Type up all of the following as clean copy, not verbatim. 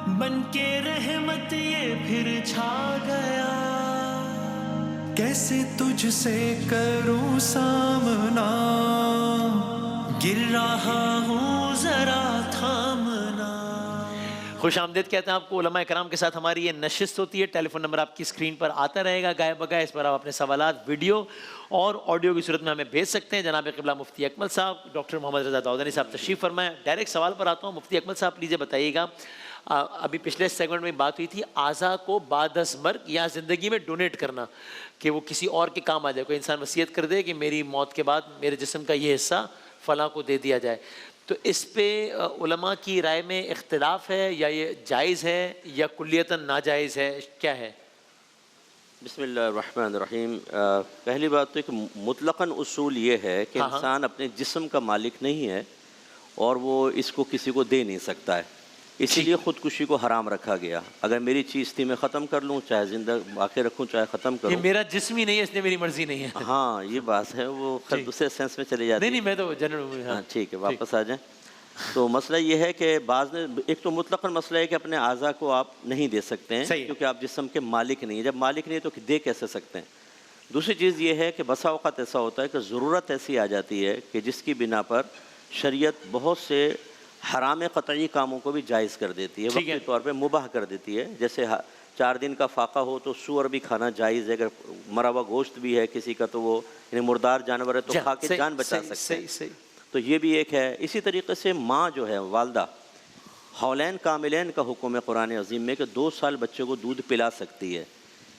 بن کے رحمت یہ پھر چھا گیا، کیسے تجھ سے کروں سامنا، گر رہا ہوں ذرا تھامنا۔ خوش آمدید کہتے ہیں آپ کو علماء کرام کے ساتھ ہماری یہ نشست ہوتی ہے۔ ٹیلی فون نمبر آپ کی اسکرین پر آتا رہے گا گائے بگائے، اس پر آپ اپنے سوالات ویڈیو اور آڈیو کی صورت میں ہمیں بھیج سکتے ہیں۔ جناب قبلہ مفتی اکمل صاحب، ڈاکٹر محمد رضا داؤدانی صاحب تشریف فرمائیں۔ ڈائریکٹ سوال پر آتا ہوں، مفتی اکمل صاحب پلیز بتائیے گا، ابھی پچھلے سیگمنٹ میں بات ہوئی تھی اعضاء کو بعد از مرگ یا زندگی میں ڈونیٹ کرنا، کہ وہ کسی اور کے کام آ جائے۔ کوئی انسان وصیت کر دے کہ میری موت کے بعد میرے جسم کا یہ حصہ فلاں کو دے دیا جائے، تو اس پہ علماء کی رائے میں اختلاف ہے، یا یہ جائز ہے یا کلیتاً ناجائز ہے، کیا ہے؟ بسم اللہ الرحمن الرحیم۔ پہلی بات تو ایک مطلقاً اصول یہ ہے کہ انسان اپنے جسم کا مالک نہیں ہے اور وہ اس کو کسی کو دے نہیں سکتا ہے، اسی لیے خودکشی کو حرام رکھا گیا۔ اگر میری چیز تھی میں ختم کر لوں، چاہے زندہ باقی رکھوں چاہے ختم کروں، یہ میرا جسم ہی نہیں ہے اس لیے میری مرضی نہیں ہے۔ ہاں یہ بات ہے، وہ دوسرے سینس میں چلے جاتے ہیں۔ نہیں میں تو جنرل۔ ہاں ٹھیک ہے، واپس آ جائیں۔ تو مسئلہ یہ ہے کہ بعض نے ایک تو مطلقاً مسئلہ ہے کہ اپنے اعضاء کو آپ نہیں دے سکتے ہیں کیونکہ آپ جسم کے مالک نہیں ہیں۔ جب مالک نہیں تو دے کیسے سکتے ہیں؟ دوسری چیز یہ ہے کہ بسا اوقات ایسا ہوتا ہے کہ ضرورت ایسی آ جاتی ہے کہ جس کی بنا پر شریعت بہت سے حرام قطعی کاموں کو بھی جائز کر دیتی ہے، وقتی طور پہ مباح کر دیتی ہے۔ جیسے 4 دن کا فاقہ ہو تو سور بھی کھانا جائز ہے، اگر مرا ہوا گوشت بھی ہے کسی کا تو وہ یعنی مردار جانور ہے تو کھا کے جان بچا سکتے ہیں، تو یہ بھی ایک ہے۔ اسی طریقے سے ماں جو ہے والدہ، حولین کاملین کا حکم ہے قرآن عظیم میں کہ 2 سال بچے کو دودھ پلا سکتی ہے۔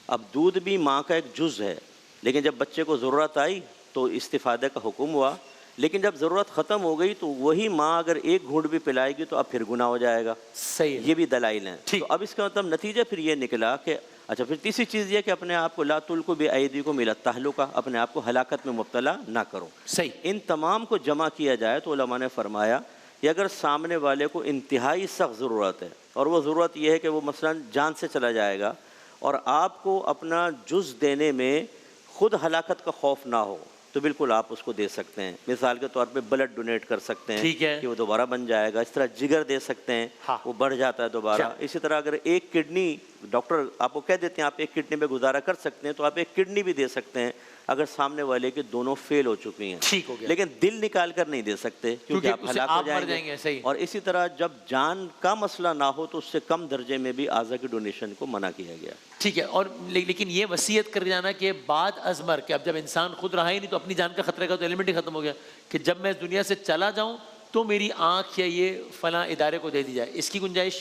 اب دودھ بھی ماں کا ایک جز ہے، لیکن جب بچے کو ضرورت آئی تو استفادے کا حکم ہوا، لیکن جب ضرورت ختم ہو گئی تو وہی ماں اگر ایک گھونٹ بھی پلائے گی تو اب پھر گناہ ہو جائے گا۔ صحیح، یہ بھی دلائل ہیں۔ تو اب اس کا مطلب نتیجہ پھر یہ نکلا کہ اچھا، پھر تیسری چیز یہ کہ اپنے آپ کو لا تلقوا بایدیکم الی التہلکہ، اپنے آپ کو ہلاکت میں مبتلا نہ کرو۔ صحیح۔ ان تمام کو جمع کیا جائے تو علماء نے فرمایا کہ اگر سامنے والے کو انتہائی سخت ضرورت ہے اور وہ ضرورت یہ ہے کہ وہ مثلا جان سے چلا جائے گا اور آپ کو اپنا جز دینے میں خود ہلاکت کا خوف نہ ہو تو بالکل آپ اس کو دے سکتے ہیں۔ مثال کے طور پہ بلڈ ڈونیٹ کر سکتے ہیں کہ وہ دوبارہ بن جائے گا، اس طرح جگر دے سکتے ہیں، وہ بڑھ جاتا ہے دوبارہ۔ اسی طرح اگر ایک کڈنی ڈاکٹر آپ کو کہہ دیتے ہیں آپ ایک کڈنی پہ گزارا کر سکتے ہیں تو آپ ایک کڈنی بھی دے سکتے ہیں اگر سامنے والے کے دونوں فیل ہو چکی ہیں، لیکن دل نکال کر نہیں دے سکتے کیونکہ آپ ہلاک ہو جائیں گے۔ اور اسی طرح جب جان کا مسئلہ نہ ہو تو اس سے کم درجے میں بھی اعضاء کی ڈونیشن کو منع کیا گیا۔ ٹھیک ہے، اور لیکن یہ وصیت کر جانا کہ بعد از مرگ، کہ اب جب انسان خود رہا ہی نہیں تو اپنی جان کا خطرے کا تو ایلیمنٹ ہی ختم ہو گیا، کہ جب میں اس دنیا سے چلا جاؤں تو میری آنکھ یا یہ فلاں ادارے کو دے دی جائے، اس کی گنجائش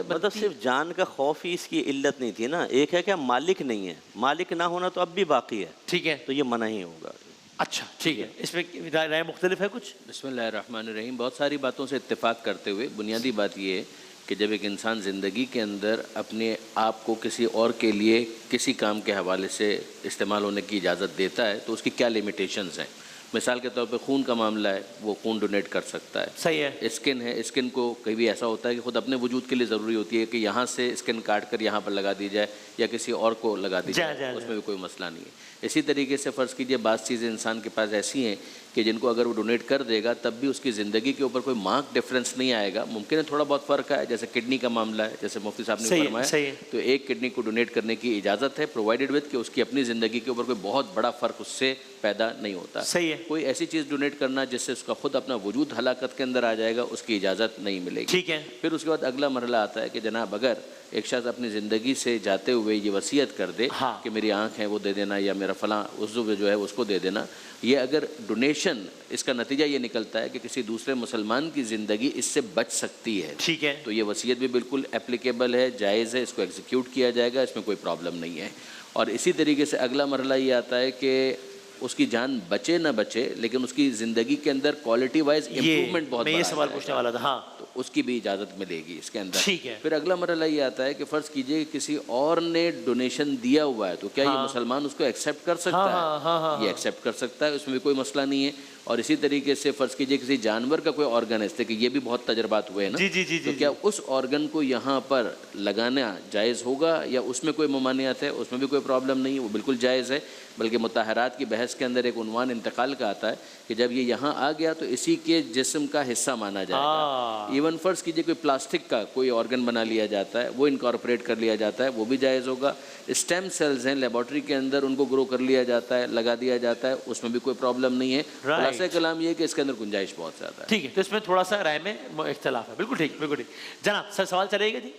مطلب صرف جان کا خوف ہی اس کی علت نہیں تھی نا، ایک ہے کہ مالک نہیں ہے، مالک نہ ہونا تو اب بھی باقی ہے، ٹھیک ہے، تو یہ منع ہی ہوگا۔ اچھا ٹھیک ہے، اس میں رائے مختلف ہے کچھ؟ بسم اللہ الرحمن الرحیم۔ بہت ساری باتوں سے اتفاق کرتے ہوئے بنیادی بات یہ ہے کہ جب ایک انسان زندگی کے اندر اپنے آپ کو کسی اور کے لیے کسی کام کے حوالے سے استعمال ہونے کی اجازت دیتا ہے تو اس کی کیا لیمیٹیشنز ہیں۔ مثال کے طور پہ خون کا معاملہ ہے، وہ خون ڈونیٹ کر سکتا ہے۔ صحیح ہے۔ اسکن ہے، اسکن کو کبھی ایسا ہوتا ہے کہ خود اپنے وجود کے لیے ضروری ہوتی ہے کہ یہاں سے اسکن کاٹ کر یہاں پر لگا دی جائے یا کسی اور کو لگا دی جائے، اس میں بھی کوئی مسئلہ نہیں ہے۔ اسی طریقے سے فرض کیجئے بعض چیزیں انسان کے پاس ایسی ہیں کہ جن کو اگر وہ ڈونیٹ کر دے گا تب بھی اس کی زندگی کے اوپر کوئی مارک ڈفرینس نہیں آئے گا، ممکن ہے تھوڑا بہت فرق ہے، جیسے کڈنی کا معاملہ ہے، جیسے مفتی صاحب نے فرمایا، تو ایک کڈنی کو ڈونیٹ کرنے کی اجازت ہے پرووائڈیڈ وتھ کہ اس کی اپنی زندگی کے اوپر کوئی بہت بڑا فرق اس سے پیدا نہیں ہوتا۔ صحیح ہے۔ کوئی ایسی چیز ڈونیٹ کرنا جس سے اس کا خود اپنا وجود ہلاکت کے اندر آ جائے گا، اس کی اجازت نہیں ملے گی۔ ٹھیک ہے۔ پھر اس کے بعد اگلا مرحلہ آتا ہے کہ جناب اگر ایک شخص اپنی زندگی سے جاتے ہوئے یہ وصیت کر دے کہ میری آنکھ ہے وہ دے دینا یا میرا فلاں عضو جو ہے اس کو دے دینا، یہ اگر ڈونیشن، اس کا نتیجہ یہ نکلتا ہے کہ کسی دوسرے مسلمان کی زندگی اس سے بچ سکتی ہے، ٹھیک ہے، تو یہ وصیت بھی بالکل اپلیکیبل ہے، جائز ہے، اس کو ایگزیکیوٹ کیا جائے گا، اس میں کوئی پرابلم نہیں ہے۔ اور اسی طریقے سے اگلا مرحلہ یہ آتا ہے کہ اس کی جان بچے نہ بچے لیکن اس کی زندگی کے اندر کوالٹی وائز امپروومنٹ بہت بڑا ہے، میں یہ سوال پوچھنے والا تھا، ہاں، تو اس کی بھی اجازت ملے گی اس کے اندر۔ ٹھیک ہے۔ پھر اگلا مرحلہ یہ آتا ہے کہ فرض کیجئے کسی اور نے ڈونیشن دیا ہوا ہے تو کیا یہ مسلمان اس کو ایکسیپٹ کر سکتا ہے؟ یہ ایکسیپٹ کر سکتا ہے، اس میں بھی کوئی مسئلہ نہیں ہے۔ اور اسی طریقے سے فرض کیجئے کسی جانور کا کوئی آرگن ہے، اس کہ یہ بھی بہت تجربات ہوئے ہیں نا، تو کیا اس آرگن کو یہاں پر لگانا جائز ہوگا یا اس میں کوئی ممانعت ہے؟ اس میں بھی کوئی پرابلم نہیں ہے، وہ بالکل جائز ہے، بلکہ مطہرات کی بحث کے اندر ایک عنوان انتقال کا آتا ہے کہ جب یہ یہاں آ گیا تو اسی کے جسم کا حصہ مانا جائے گا۔ ایون فرض کیجئے کوئی پلاسٹک کا کوئی آرگن بنا لیا جاتا ہے، وہ انکارپوریٹ کر لیا جاتا ہے، وہ بھی جائز ہوگا۔ اسٹیم سیلز ہیں لیبارٹری کے اندر، ان کو گرو کر لیا جاتا ہے، لگا دیا جاتا ہے، اس میں بھی کوئی پرابلم نہیں ہے۔ خلاصہ کلام یہ ہے کہ اس کے اندر گنجائش بہت زیادہ ہے۔ ٹھیک ہے، تو اس میں تھوڑا سا رائے میں اختلاف ہے، بالکل ٹھیک، بالکل ٹھیک۔ جناب سر سوال چلے گا جی؟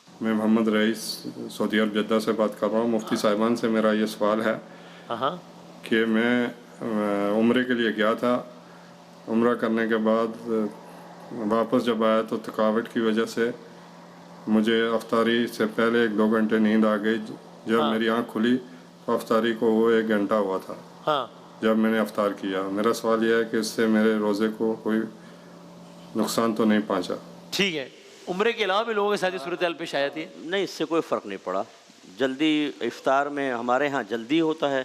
میں محمد رئیس سعودی عرب جدہ سے بات کر رہا ہوں۔ مفتی صاحبان سے میرا یہ سوال ہے کہ میں عمرے کے لیے گیا تھا، عمرہ کرنے کے بعد واپس جب آیا تو تھکاوٹ کی وجہ سے مجھے افطاری سے پہلے 1-2 گھنٹے نیند آ گئی۔ جب میری آنکھ کھلی تو افطاری کو وہ 1 گھنٹہ ہوا تھا جب میں نے افطار کیا۔ میرا سوال یہ ہے کہ اس سے میرے روزے کو کوئی نقصان تو نہیں پہنچا؟ ٹھیک ہے، عمرے کے علاوہ بھی لوگوں کے ساتھ صورتحال پیش آ جاتی ہے؟ نہیں، اس سے کوئی فرق نہیں پڑا۔ جلدی افطار میں ہمارے ہاں جلدی ہوتا ہے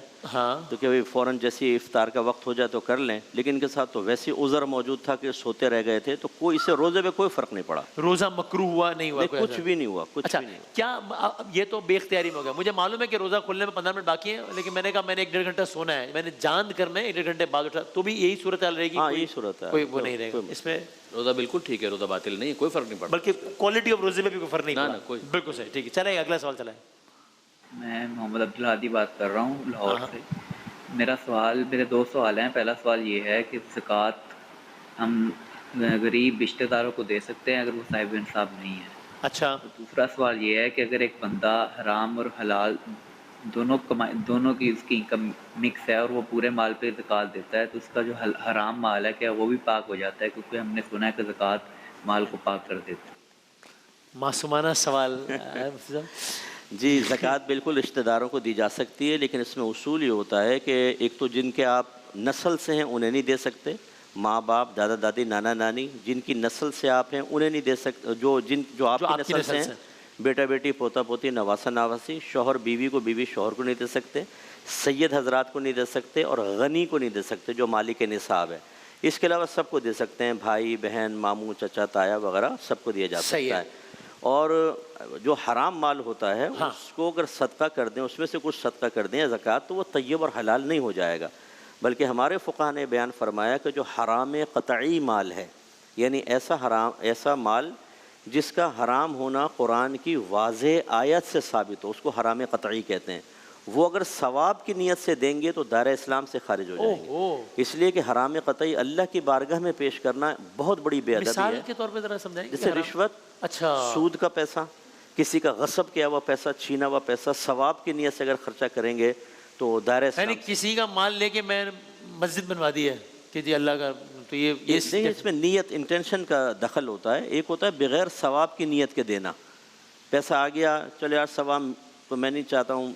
تو کہ فوراً جیسے افطار کا وقت ہو جائے تو کر لیں، لیکن ان کے ساتھ تو ویسی عذر موجود تھا کہ سوتے رہ گئے تھے، تو کوئی اس سے روزے میں کوئی فرق نہیں پڑا۔ روزہ مکروہ ہوا نہیں ہوا؟ کچھ بھی نہیں ہوا، کچھ اچھا، بھی نہیں ہوا۔ کیا یہ تو بے اختیاری میں ہو گیا؟ مجھے معلوم ہے کہ روزہ کھلنے میں 15 منٹ باقی ہیں، لیکن میں نے کہا میں نے 1-1.5 گھنٹہ سونا ہے، میں نے جاند کرنا ہے 1-1.5 گھنٹے بعد اٹھا، تو بھی یہی صورتحال رہے گی؟ ہاں یہی صورت ہے، کوئی وہ نہیں رہے گا اس میں؟ روزہ بالکل ٹھیک ہے، روزہ باطل نہیں ہے، کوئی فرق نہیں پڑتا، بلکہ کوالٹی آف روزے میں بھی کوئی فرق نہیں نہ پڑا؟ کوئی۔ بالکل صحیح، ٹھیک ہے، چلے اگلا سوال چلائیں۔ میں محمد عبدالہادی بات کر رہا ہوں لاہور سے۔ میرا سوال، میرے 2 سوال ہیں۔ پہلا سوال یہ ہے کہ زکوٰۃ ہم غریب رشتہ داروں کو دے سکتے ہیں اگر وہ صاحب انصاف نہیں ہے؟ اچھا۔ دوسرا سوال یہ ہے کہ اگر ایک بندہ حرام اور حلال دونوں کی اس کی انکم مکس ہے اور وہ پورے مال پہ زکوٰۃ دیتا ہے تو اس کا جو حرام مال ہے کیا وہ بھی پاک ہو جاتا ہے؟ کیونکہ ہم نے سنا ہے کہ زکوٰۃ مال کو پاک کر دیتا ہے۔ معصومانہ سوال۔ جی، زکوٰۃ بالکل رشتہ داروں کو دی جا سکتی ہے، لیکن اس میں اصول یہ ہوتا ہے کہ ایک تو جن کے آپ نسل سے ہیں انہیں نہیں دے سکتے، ماں باپ، دادا دادی، نانا نانی، جن کی نسل سے آپ ہیں انہیں نہیں دے سکتے، جو آپ کی نسل سے ہیں، بیٹا بیٹی، پوتا پوتی، نواسا نواسی، شوہر بیوی کو، بیوی شوہر کو نہیں دے سکتے، سید حضرات کو نہیں دے سکتے، اور غنی کو نہیں دے سکتے جو مالک نصاب ہے۔ اس کے علاوہ سب کو دے سکتے ہیں، بھائی بہن، ماموں، چچا، تایا وغیرہ سب کو دیا جا سکتا ہے۔ اور جو حرام مال ہوتا ہے اس کو اگر صدقہ کر دیں، اس میں سے کچھ صدقہ کر دیں زکوٰۃ، تو وہ طیب اور حلال نہیں ہو جائے گا، بلکہ ہمارے فقہا نے بیان فرمایا کہ جو حرام قطعی مال ہے، یعنی ایسا مال جس کا حرام ہونا قرآن کی واضح آیت سے ثابت ہو، اس کو حرام قطعی کہتے ہیں، وہ اگر ثواب کی نیت سے دیں گے تو دائرہ اسلام سے خارج ہو جائیں گے۔ اس لیے کہ حرام قطعی اللہ کی بارگاہ میں پیش کرنا بہت بڑی بے ادبی ہے۔ مثال کے طور پہ ذرا سمجھائیں۔ جیسے رشوت، اچھا، سود کا پیسہ، کسی کا غصب کیا ہوا پیسہ، چھینا ہوا پیسہ، ثواب کی نیت سے اگر خرچہ کریں گے تو دائرہ اسلام، یعنی کسی کا مال لے کے میں مسجد بنوا دی ہے کہ جی اللہ کا، تو یہ نہیں، اس میں نیت، انٹینشن کا دخل ہوتا ہے۔ ایک ہوتا ہے بغیر ثواب کی نیت کے دینا، پیسہ آ گیا، چلو یار ثواب تو میں نہیں چاہتا ہوں،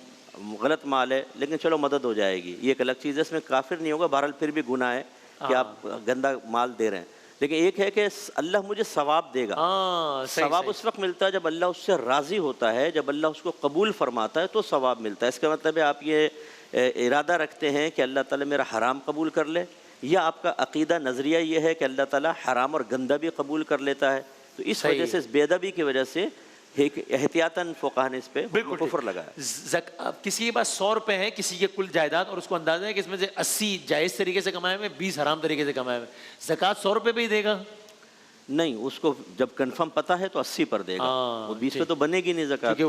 غلط مال ہے لیکن چلو مدد ہو جائے گی، یہ ایک الگ چیز ہے، اس میں کافر نہیں ہوگا، بہرحال پھر بھی گناہ ہے کہ آپ گندا مال دے رہے ہیں۔ لیکن ایک ہے کہ اللہ مجھے ثواب دے گا، ثواب اس وقت ملتا ہے جب اللہ اس سے راضی ہوتا ہے، جب اللہ اس کو قبول فرماتا ہے تو ثواب ملتا ہے۔ اس کا مطلب ہے آپ یہ ارادہ رکھتے ہیں کہ اللہ تعالیٰ میرا حرام قبول کر لے، یا آپ کا عقیدہ نظریہ یہ ہے کہ اللہ تعالیٰ حرام اور گندہ بھی قبول کر لیتا ہے، تو اس وجہ سے، اس بے ادبی کی وجہ سے احتیاطاً فقہا نے اس پہ کفر لگایا۔ کسی کے پاس 100 روپے ہیں، کسی کے کل جائیداد، اور اس کو اندازہ ہے کہ اس میں سے 80 جائز طریقے سے کمائے ہوئے، 20 حرام طریقے سے کمائے ہوئے، زکوٰۃ 100 روپے پہ ہی دے گا؟ نہیں، اس کو جب کنفرم پتہ ہے تو 80 پر دے گا، وہ 20 پہ تو بنے گی نہیں زکوٰۃ،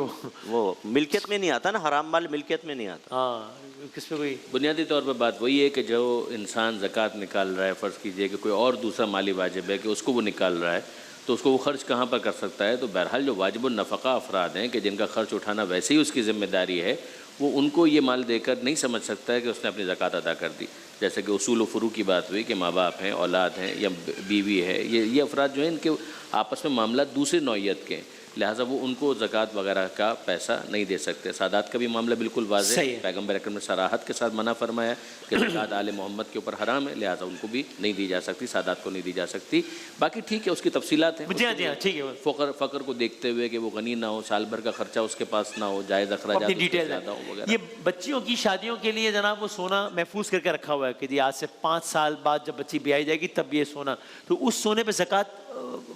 وہ ملکیت میں نہیں آتا نا، حرام مال ملکیت میں نہیں آتا۔ کس پہ کوئی بنیادی طور پہ بات وہی ہے کہ جو انسان زکوٰۃ نکال رہا ہے، فرض کیجئے کہ کوئی اور دوسرا مالی واجب ہے کہ اس کو وہ نکال رہا ہے، تو اس کو وہ خرچ کہاں پر کر سکتا ہے؟ تو بہرحال جو واجب النفقہ افراد ہیں کہ جن کا خرچ اٹھانا ویسے ہی اس کی ذمہ داری ہے، وہ ان کو یہ مال دے کر نہیں سمجھ سکتا ہے کہ اس نے اپنی زکوٰۃ ادا کر دی۔ جیسے کہ اصول و فروع کی بات ہوئی کہ ماں باپ ہیں، اولاد ہیں یا بیوی ہے، یہ افراد جو ہیں ان کے آپس میں معاملات دوسری نوعیت کے ہیں، لہٰذا وہ ان کو زکوٰۃ وغیرہ کا پیسہ نہیں دے سکتے۔ سادات کا بھی معاملہ بالکل واضح ہے، پیغمبر اکرم نے صراحت کے ساتھ منع فرمایا کہ زکوٰۃ آل محمد کے اوپر حرام ہے، لہٰذا ان کو بھی نہیں دی جا سکتی، سادات کو نہیں دی جا سکتی۔ باقی ٹھیک ہے، اس کی تفصیلات ہیں، جی ہاں ٹھیک ہے، فقر کو دیکھتے ہوئے کہ وہ غنی نہ ہو، سال بھر کا خرچہ اس کے پاس نہ ہو، جائز اخراجات زیادہ ہو وغیرہ۔ یہ بچیوں کی شادیوں کے لیے جناب وہ سونا محفوظ کر کے رکھا ہوا ہے کہ جی آج سے 5 سال بعد جب بچی بیائی جائے گی تب یہ سونا، تو اس سونے پہ زکوٰۃ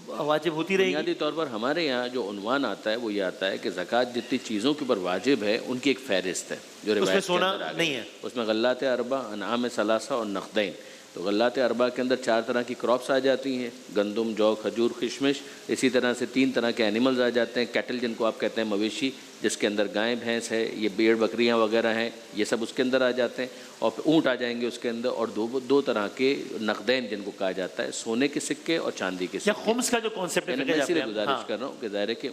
واجب ہوتی رہے گی؟ بنیادی طور پر ہمارے یہاں جو عنوان آتا ہے وہ یہ آتا ہے کہ زکوٰۃ جتنی چیزوں کے اوپر واجب ہے ان کی ایک فہرست ہے جو روایت کے سونا اندر آ گئی۔ نہیں ہے، اس میں غلات اربع، انعام ثلاثہ اور نقدین۔ تو غلات اربع کے اندر 4 طرح کی کراپس آ جاتی ہیں، گندم، جو، کھجور، کشمش۔ اسی طرح سے 3 طرح کے اینیملز آ جاتے ہیں، کیٹل جن کو آپ کہتے ہیں، مویشی، جس کے اندر گائے بھینس ہے، یہ بھیڑ بکریاں وغیرہ ہیں، یہ سب اس کے اندر آ جاتے ہیں، اور پھر اونٹ آ جائیں گے اس کے اندر، اور دو طرح کے نقدین جن کو کہا جاتا ہے، سونے کے سکے اور چاندی کے سکے۔ یا خمس کا جو کانسیپٹ ہے، میں اس لیے گزارش کر رہا ہوں کہ ظاہر ہے کہ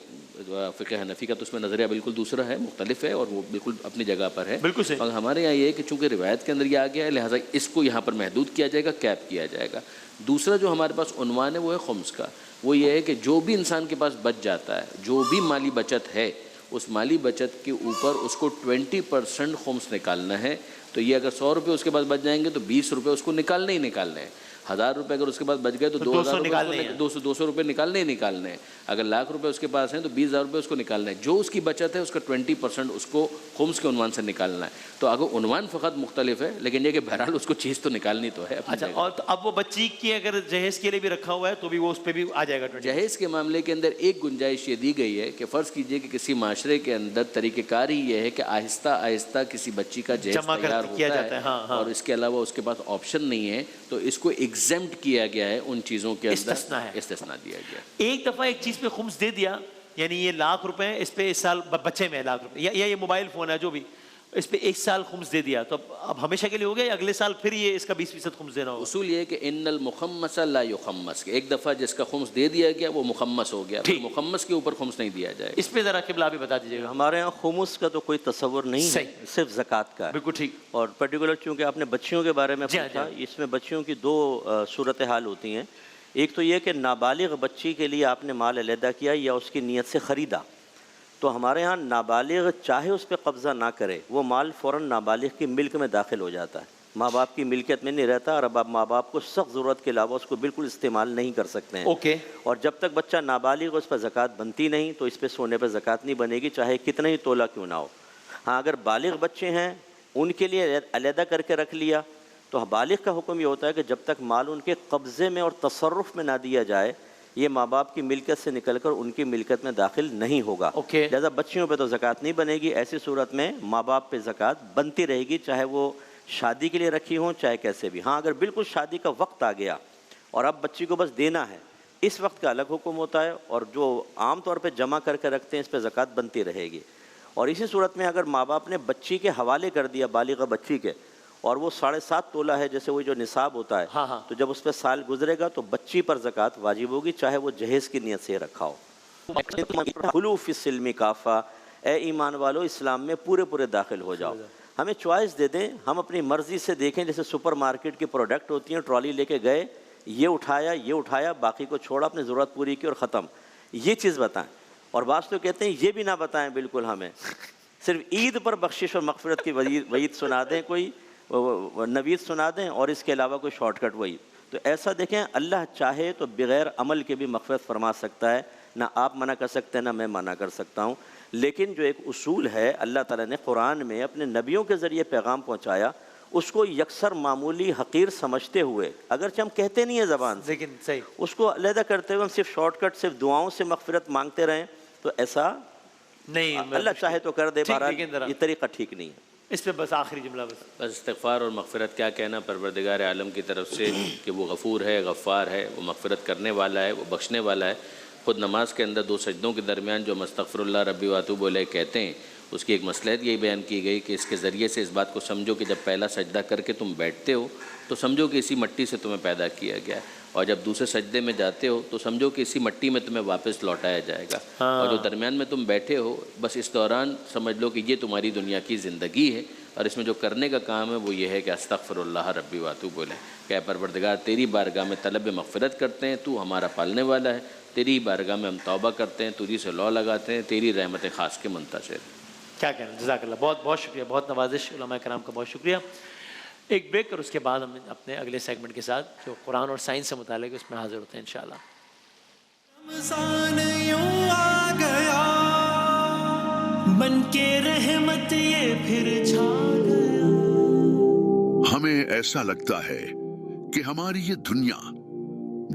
فقہ حنفی کا تو اس میں نظریہ بالکل دوسرا ہے، مختلف ہے، اور وہ بالکل اپنی جگہ پر ہے۔ بالکل صحیح۔ اور ہمارے یہاں یہ ہے کہ چونکہ روایت کے اندر یہ آ گیا ہے، لہٰذا اس کو یہاں پر محدود کیا جائے گا، کیپ کیا جائے گا۔ دوسرا جو ہمارے پاس عنوان ہے وہ ہے خمس کا۔ وہ یہ ہے کہ جو بھی انسان کے پاس بچ جاتا ہے، جو بھی مالی بچت ہے، اس مالی بچت کے اوپر اس کو 20% خمس نکالنا ہے۔ تو یہ اگر 100 روپے اس کے پاس بچ جائیں گے تو 20 روپے اس کو نکالنے ہی نکالنے ہیں۔ 1000 روپے اگر اس کے پاس بچ گئے تو 200 روپے نکالنے ہی نکالنے ہیں۔ اگر لاکھ روپے اس کے پاس ہیں تو 20,000 روپے اس کو نکالنے ہیں۔ جو اس کی بچت ہے اس کا 20% اس کو خمس کے عنوان سے نکالنا ہے۔ تو اگر عنوان فقط مختلف ہے، لیکن یہ کہ بہرحال اس کو چیز تو نکالنی تو ہے۔ اچھا، اور اب وہ بچی کی اگر جہیز کے لیے بھی رکھا ہوا ہے تو بھی وہ اس پہ بھی آ جائے گا 20%؟ جہیز کے معاملے کے اندر ایک گنجائش یہ دی گئی ہے کہ فرض کیجئے کہ کسی معاشرے کے اندر طریقہ کار ہی یہ ہے کہ آہستہ آہستہ کسی بچی کا جہیز تیار ہوتا ہے، اور اس کے علاوہ اس کے پاس آپشن نہیں ہے، تو اس کو ایگزمپٹ کیا گیا ہے، ان چیزوں کے اندر استثناء دیا گیا۔ ایک دفعہ ایک چیز پہ خمس دے دیا، یعنی یہ $1,00,000 اس پہ اس سال بچے میں $1,00,000 یا یہ موبائل فون ہے جو بھی، اس پہ 1 سال خمس دے دیا، تو اب ہمیشہ کے لیے ہو گیا یا اگلے سال پھر یہ اس کا 20% خمس دینا ہوگا؟ اصول یہ ہے کہ ان المخمس لا یخمس، ایک دفعہ جس کا خمس دے دیا گیا وہ مخمس ہو گیا، پھر مخمس کے اوپر خمس نہیں دیا جائے۔ اس پہ ذرا قبلہ بھی بتا دیجیے گا۔ ہمارے یہاں خمس کا تو کوئی تصور نہیں ہے، صرف زکوٰۃ کا ہے۔ بالکل ٹھیک۔ اور پرٹیکولر چونکہ آپ نے بچیوں کے بارے میں پوچھا، اس میں بچیوں کی 2 صورتحال ہوتی ہیں۔ ایک تو یہ کہ نابالغ بچی کے لیے آپ نے مال علیحدہ کیا یا اس کی نیت سے خریدا، تو ہمارے ہاں نابالغ چاہے اس پہ قبضہ نہ کرے، وہ مال فوراً نابالغ کی ملک میں داخل ہو جاتا ہے، ماں باپ کی ملکیت میں نہیں رہتا، اور اب آپ ماں باپ کو سخت ضرورت کے علاوہ اس کو بالکل استعمال نہیں کر سکتے ہیں۔ اوکے۔ اور جب تک بچہ نابالغ ہو اس پر زکوٰۃ بنتی نہیں، تو اس پہ سونے پہ زکوٰۃ نہیں بنے گی، چاہے کتنا ہی تولہ کیوں نہ ہو۔ ہاں اگر بالغ بچے ہیں ان کے لیے علیحدہ کر کے رکھ لیا، تو بالغ کا حکم یہ ہوتا ہے کہ جب تک مال ان کے قبضے میں اور تصرف میں نہ دیا جائے، یہ ماں باپ کی ملکیت سے نکل کر ان کی ملکیت میں داخل نہیں ہوگا۔ لہذا بچیوں پہ تو زکوٰۃ نہیں بنے گی، ایسی صورت میں ماں باپ پہ زکوٰۃ بنتی رہے گی، چاہے وہ شادی کے لیے رکھی ہوں چاہے کیسے بھی۔ ہاں اگر بالکل شادی کا وقت آ گیا اور اب بچی کو بس دینا ہے، اس وقت کا الگ حکم ہوتا ہے، اور جو عام طور پہ جمع کر کے رکھتے ہیں اس پہ زکوٰۃ بنتی رہے گی۔ اور اسی صورت میں اگر ماں باپ نے بچی کے حوالے کر دیا، بالغ بچی کے، اور وہ 7.5 تولہ ہے جیسے وہ جو نصاب ہوتا ہے، تو جب اس پہ سال گزرے گا تو بچی پر زکوٰۃ واجب ہوگی، چاہے وہ جہیز کی نیت سے رکھا ہو۔ خلو فی السلم کافہ، اے ایمان والو اسلام میں پورے داخل ہو جاؤ۔ ہمیں چوائس دے دیں، ہم اپنی مرضی سے دیکھیں، جیسے سپر مارکیٹ کی پروڈکٹ ہوتی ہیں، ٹرالی لے کے گئے، یہ اٹھایا، باقی کو چھوڑا، اپنی ضرورت پوری کی اور ختم۔ یہ چیز بتائیں، اور بعض تو کہتے ہیں یہ بھی نہ بتائیں بالکل، ہمیں صرف عید پر بخشش اور مغفرت کی وعید سنا دیں، کوئی نوید سنا دیں، اور اس کے علاوہ کوئی شارٹ کٹ وعید۔ تو ایسا دیکھیں، اللہ چاہے تو بغیر عمل کے بھی مغفرت فرما سکتا ہے، نہ آپ منع کر سکتے ہیں نہ میں منع کر سکتا ہوں۔ لیکن جو ایک اصول ہے اللہ تعالیٰ نے قرآن میں اپنے نبیوں کے ذریعے پیغام پہنچایا، اس کو یکسر معمولی حقیر سمجھتے ہوئے، اگرچہ ہم کہتے نہیں ہیں زبان سے، لیکن صحیح اس کو علیحدہ کرتے ہوئے ہم صرف شارٹ کٹ، صرف دعاؤں سے مغفرت مانگتے رہیں، تو ایسا نہیں، اللہ چاہے تو کر دے، بہرحال یہ طریقہ ٹھیک نہیں ہے۔ اس پہ بس آخری جملہ بس استغفار اور مغفرت کیا کہنا پروردگار عالم کی طرف سے کہ وہ غفور ہے، غفار ہے، وہ مغفرت کرنے والا ہے، وہ بخشنے والا ہے۔ خود نماز کے اندر 2 سجدوں کے درمیان جو استغفر اللہ ربی واتوب الیہ کہتے ہیں، اس کی ایک مصلحت یہی بیان کی گئی کہ اس کے ذریعے سے اس بات کو سمجھو کہ جب پہلا سجدہ کر کے تم بیٹھتے ہو تو سمجھو کہ اسی مٹی سے تمہیں پیدا کیا گیا ہے، اور جب دوسرے سجدے میں جاتے ہو تو سمجھو کہ اسی مٹی میں تمہیں واپس لوٹایا جائے گا، اور جو درمیان میں تم بیٹھے ہو بس اس دوران سمجھ لو کہ یہ تمہاری دنیا کی زندگی ہے، اور اس میں جو کرنے کا کام ہے وہ یہ ہے کہ استغفر اللہ ربی واتوب الیہ، کہ اے پروردگار تیری بارگاہ میں طلب مغفرت کرتے ہیں، تو ہمارا پالنے والا ہے، تیری بارگاہ میں ہم توبہ کرتے ہیں، تجھی سے لو لگاتے ہیں، تیری رحمت خاص کے منتظر ہیں۔ کیا کہنا، جزاک اللہ، بہت بہت شکریہ، بہت نوازش، علماء کرام کا بہت شکریہ۔ ایک بریک اور اس کے بعد ہم اپنے اگلے سیگمنٹ کے ساتھ جو قرآن اور سائنس سے متعلق ہے اس میں حاضر ہوتے ہیں انشاءاللہ۔ رمضان یوں آ گیا بن کے رحمت یہ پھر چھا گیا۔ ہمیں ایسا لگتا ہے کہ ہماری یہ دنیا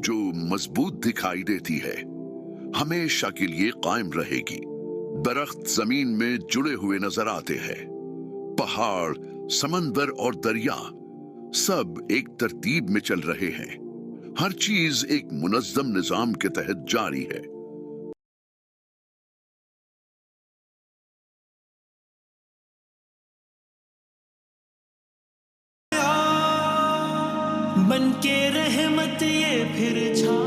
جو مضبوط دکھائی دیتی ہے ہمیشہ کے لیے قائم رہے گی۔ درخت زمین میں جڑے ہوئے نظر آتے ہیں، پہاڑ، سمندر اور دریا سب ایک ترتیب میں چل رہے ہیں، ہر چیز ایک منظم نظام کے تحت جاری ہے۔ بن کے رحمت یہ پھر چھا